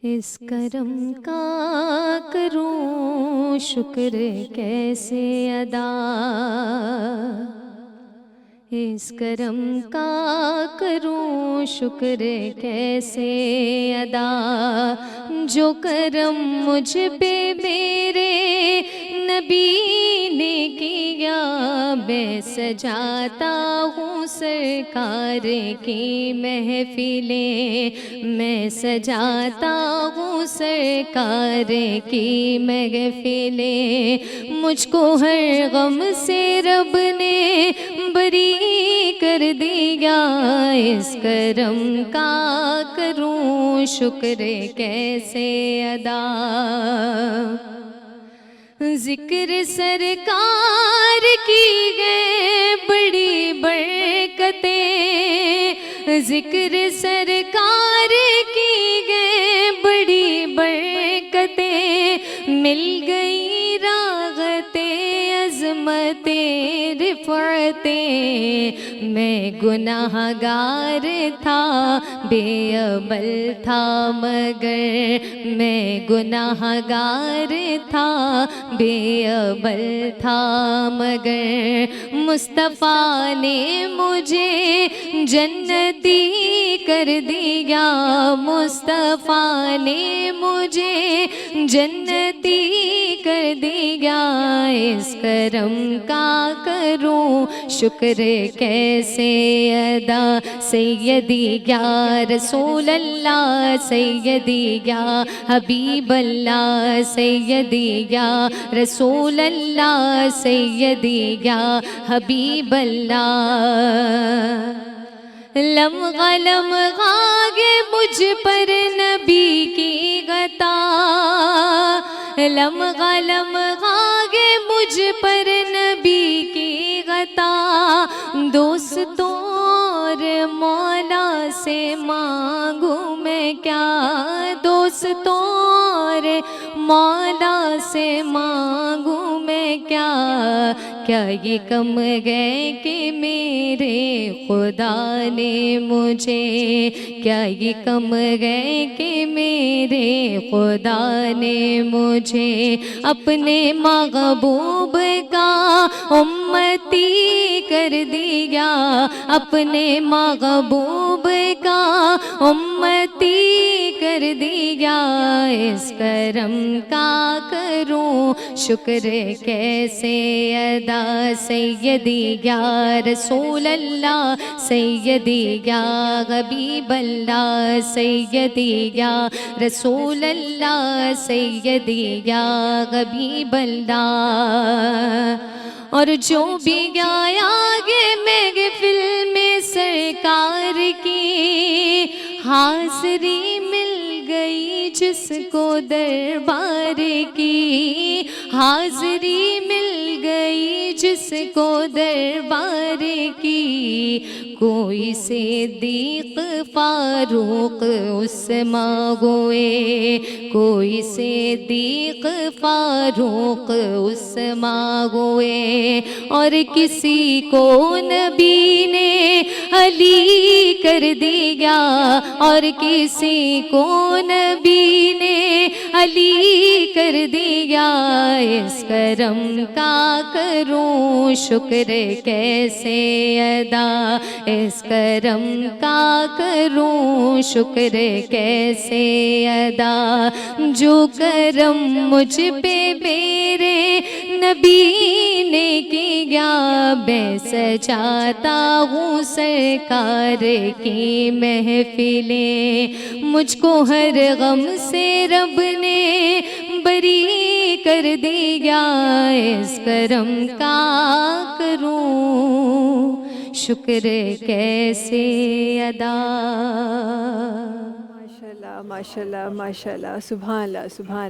اس کرم کا کروں شکر کیسے ادا، اس کرم کا کروں شکر کیسے ادا، جو کرم مجھ پہ میرے نبی نے کیا، میں سجاتا ہوں سرکار کی محفلیں، میں سجاتا ہوں سرکار کی محفلیں، مجھ کو ہر غم سے رب نے بری کر دیا، اس کرم کا کروں شکر کیسے ادا۔ ذکر سرکار کی گئے بڑی برکتیں، ذکر سرکار کی گئے بڑی برکتیں، مل گئی راغتیں عظمتیں رفعتیں، میں گناہ گار تھا بے عمل تھا مگر، میں گناہ گار تھا بے عمل تھا مگر، مصطفیٰ نے مجھے جنتی کر دیا، مصطفیٰ نے مجھے جنتی کر دیا، اس کرم کا کروں شکر کیسے ادا۔ سیدی یا رسول اللہ، سیدی یا حبیب اللہ، سیدی یا رسول اللہ، سیدی یا حبیب اللہ، لمغہ لمغہ گے مجھ پر نبی کی غطا، لمغہ لمغہ گے مجھ پر نبی کی غطا، دوستوں اور مولا سے مانگوں میں کیا، دوستوں اور مولا سے مانگوں میں کیا، کیا یہ کم گئے کہ میرے خدا نے مجھے، کیا یہ کم گئے کہ میرے خدا نے مجھے اپنے محبوب کا امتی کر دیا، اپنے محبوب کا امتی کر دیا، اس کرم کا کروں شکر کیسے ادا۔ سیدی یا رسول اللہ، سیدی یا حبیب اللہ، سیدی یا رسول اللہ، سیدی یا حبیب اللہ، اور جو بھی گایا گے محفل میں سرکار کی، حاضری مل گئی جس کو دربار کی، حاضری مل گئی جس کو دربار کی، کوئی صدیق فاروق عثمان ہوئے، کوئی صدیق فاروق عثمان ہوئے، اور کسی کو نبی نے علی کر دیا، اور کسی کو نبی نے علی کر دیا، اس کرم کا کروں شکر کیسے ادا، اس کرم کا کروں شکر کیسے ادا، جو کرم مجھ پہ میرے نبی نے کیا، میں سجاتا ہوں سرکار کی محفلیں، مجھ کو ہر غم سے رب نے بری کر دیا، اس کرم کا کروں شکر کیسے ادا۔ ماشاءاللہ ماشاءاللہ ماشاءاللہ، سبحان اللہ سبحان اللہ۔